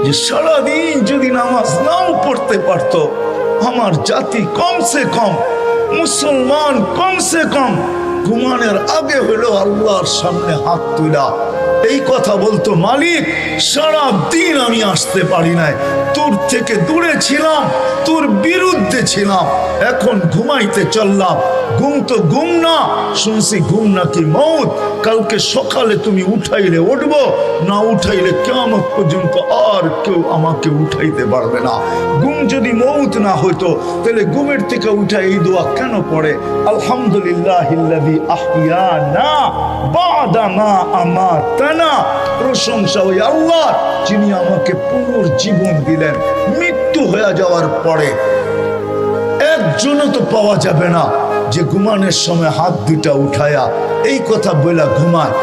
যে সারাদিন যদি নামাজ নাও পড়তে পারতো, আমার জাতি কমসে কম, মুসলমান কমসে কম ঘুমানোর আগে হলো আল্লাহর সামনে হাত তুলা এই কথা বলতো, মালিক সারা দিন আমি আসতে পারি নাই, তোর থেকে দূরে ছিলাম, তোর বিরুদ্ধে ছিলাম, এখন ঘুমাইতে চললাম। ঘুম তো ঘুম না, শুনছি ঘুম নাকি মউত। কালকে সকালে তুমি উঠাইলে উঠবো, না উঠাইলে কিয়ামত পর্যন্ত আর কেউ আমাকে উঠাইতে পারবে না। ঘুম যদি মউত না হইতো তাহলে ঘুমের থেকে উঠা এই দোয়া কেন পড়ে? আলহামদুলিল্লাহিল্লাযী আহইয়ানা বা'দা মা আমাতানা। প্রশংসা ওই আল্লাহ যিনি আমাকে পুনর্জীবন দিলেন মৃত্যু হয়ে যাওয়ার পরে। একজনও তো পাওয়া যাবে না যে ঘুমানোর সময় হাত দুটা উঠায়া এই কথা বলা ঘুমায়।